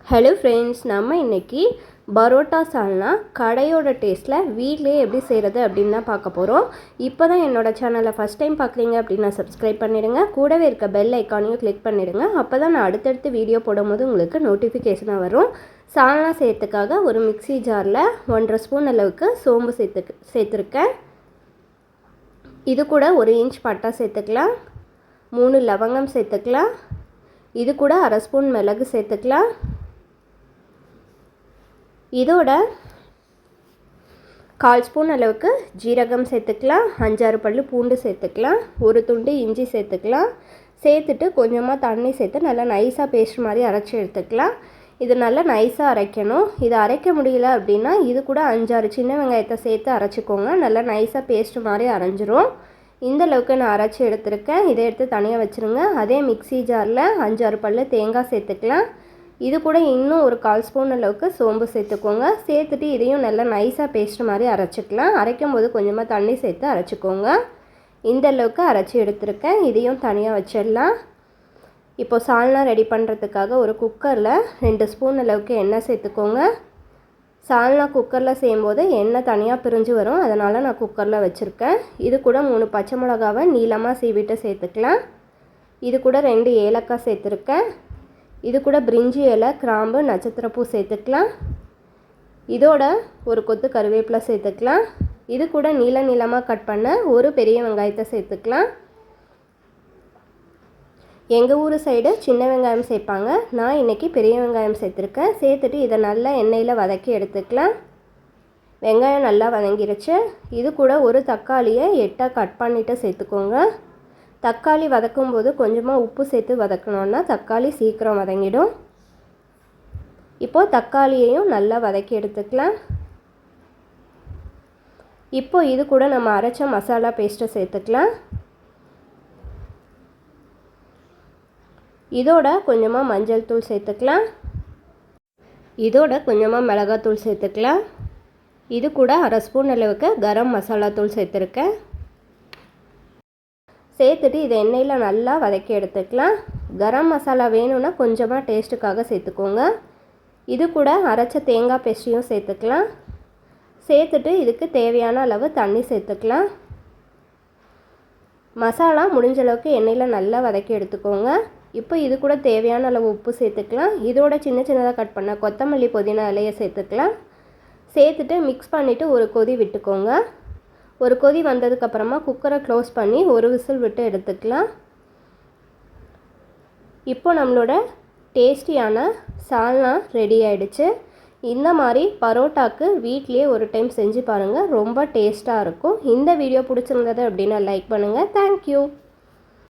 Hello friends, நம்ம இன்றைக்கி பரோட்டா சால்னா கடையோட டேஸ்ட்டில் வீட்லேயே எப்படி செய்கிறது அப்படின்னு தான் பார்க்க போகிறோம். இப்போ தான் என்னோடய சேனலை ஃபஸ்ட் டைம் பார்க்குறீங்க அப்படின்னா சப்ஸ்கிரைப் பண்ணிவிடுங்க. கூடவே இருக்க பெல் ஐக்கானையும் கிளிக் பண்ணிவிடுங்க. அப்போ தான் நான் அடுத்தடுத்து வீடியோ போடும்போது உங்களுக்கு நோட்டிஃபிகேஷனாக வரும். சால்னா செய்யறதுக்காக ஒரு மிக்ஸி ஜாரில் 1.5 ஸ்பூன் அளவுக்கு சோம்பு சேர்த்துருக்கேன். இது கூட 1 இன்ச் பட்டை சேர்த்துக்கலாம், 3 லவங்கம் சேர்த்துக்கலாம். இது கூட 1/2 ஸ்பூன் மிளகு சேர்த்துக்கலாம். இதோட 1/4 ஸ்பூன் அளவுக்கு ஜீரகம் சேர்த்துக்கலாம், 5-6 பல்லு பூண்டு சேர்த்துக்கலாம், ஒரு துண்டு இஞ்சி சேர்த்துக்கலாம். சேர்த்துட்டு கொஞ்சமாக தண்ணி சேர்த்து நல்லா நைஸாக பேஸ்ட் மாதிரி அரைச்சி எடுத்துக்கலாம். இது நல்லா நைஸாக அரைக்கணும். இது அரைக்க முடியல அப்படின்னா இது கூட 5-6 சின்ன வெங்காயத்தை சேர்த்து அரைச்சிக்கோங்க. நல்லா நைஸாக பேஸ்ட் மாதிரி அரைஞ்சிரும். இந்த அளவுக்கு நான் அரைச்சி எடுத்துருக்கேன். இதை எடுத்து தனியாக வச்சுருங்க. அதே மிக்ஸி ஜாரில் 5-6 பல்லு தேங்காய் சேர்த்துக்கலாம். இது கூட இன்னும் ஒரு 1/4 ஸ்பூன் அளவுக்கு சோம்பு சேர்த்துக்கோங்க. சேர்த்துட்டு இதையும் நல்லா நைஸாக பேஸ்ட் மாதிரி அரைச்சிக்கலாம். அரைக்கும் போது கொஞ்சமாக தண்ணி சேர்த்து அரைச்சிக்கோங்க. இந்த அளவுக்கு அரைச்சி எடுத்துருக்கேன். இதையும் தனியாக வச்சிடலாம். இப்போ சால்னா ரெடி பண்ணுறதுக்காக ஒரு குக்கரில் 2 ஸ்பூன் அளவுக்கு எண்ணெய் சேர்த்துக்கோங்க. சால்னா குக்கரில் செய்யும்போது எண்ணெய் தனியாக பிரிஞ்சு வரும், அதனால் நான் குக்கரில் வச்சுருக்கேன். இது கூட 3 பச்சை மிளகாவை நீளமாக சீவிட்டு சேர்த்துக்கலாம். இது கூட 2 ஏலக்காய் சேர்த்துருக்கேன். இது கூட பிரிஞ்சி இலை, கிராம்பு, நட்சத்திரப்பூ சேர்த்துக்கலாம். இதோட ஒரு கொத்து கருவேப்பிலை சேர்த்துக்கலாம். இது கூட நீளமாக கட் பண்ண ஒரு பெரிய வெங்காயத்தை சேர்த்துக்கலாம். எங்கள் ஊர் சைடு சின்ன வெங்காயம் சேர்ப்பாங்க, நான் இன்றைக்கி பெரிய வெங்காயம் சேர்த்துருக்கேன். சேர்த்துட்டு இதை நல்லா எண்ணெயில் வதக்கி எடுத்துக்கலாம். வெங்காயம் நல்லா வதங்கிருச்சு. இது கூட ஒரு தக்காளியை 8 கட் பண்ணிவிட்டு சேர்த்துக்கோங்க. தக்காளி வதக்கும்போது கொஞ்சமாக உப்பு சேர்த்து வதக்கணுன்னா தக்காளி சீக்கிரம் வதங்கிடும். இப்போது தக்காளியையும் நல்லா வதக்கி எடுத்துக்கலாம். இப்போது இது கூட நம்ம அரைச்ச மசாலா பேஸ்ட்டை சேர்த்துக்கலாம். இதோட கொஞ்சமாக மஞ்சள் தூள் சேர்த்துக்கலாம். இதோட கொஞ்சமாக மிளகாத்தூள் சேர்த்துக்கலாம். இது கூட 1/2 ஸ்பூன் அளவுக்கு கரம் மசாலா தூள் சேர்த்துருக்கேன். சேர்த்துட்டு இதை எண்ணெயில் நல்லா வதக்கி எடுத்துக்கலாம். கரம் மசாலா வேணும்னா கொஞ்சமாக டேஸ்ட்டுக்காக சேர்த்துக்கோங்க. இது கூட அரைச்ச தேங்காய் பேஸ்ட்டையும் சேர்த்துக்கலாம். சேர்த்துட்டு இதுக்கு தேவையான அளவு தண்ணி சேர்த்துக்கலாம். மசாலா முடிஞ்ச அளவுக்கு எண்ணெயில் நல்லா வதக்கி எடுத்துக்கோங்க. இப்போ இது கூட தேவையான அளவு உப்பு சேர்த்துக்கலாம். இதோட சின்னதாக கட் பண்ண கொத்தமல்லி, புதினா இலையை சேர்த்துக்கலாம். சேர்த்துட்டு மிக்ஸ் பண்ணிவிட்டு ஒரு கொதி விட்டுக்கோங்க. ஒரு கொதி வந்ததுக்கப்புறமா குக்கரை க்ளோஸ் பண்ணி ஒரு விசில் விட்டு எடுத்துக்கலாம். இப்போ நம்மளோட டேஸ்டியான சால்னா ரெடி ஆகிடுச்சு. இந்த மாதிரி பரோட்டாக்கு வீட்லேயே ஒரு டைம் செஞ்சு பாருங்கள், ரொம்ப டேஸ்ட்டாக இருக்கும். இந்த வீடியோ பிடிச்சிருந்தது அப்படின்னா லைக் பண்ணுங்கள். தேங்க்யூ.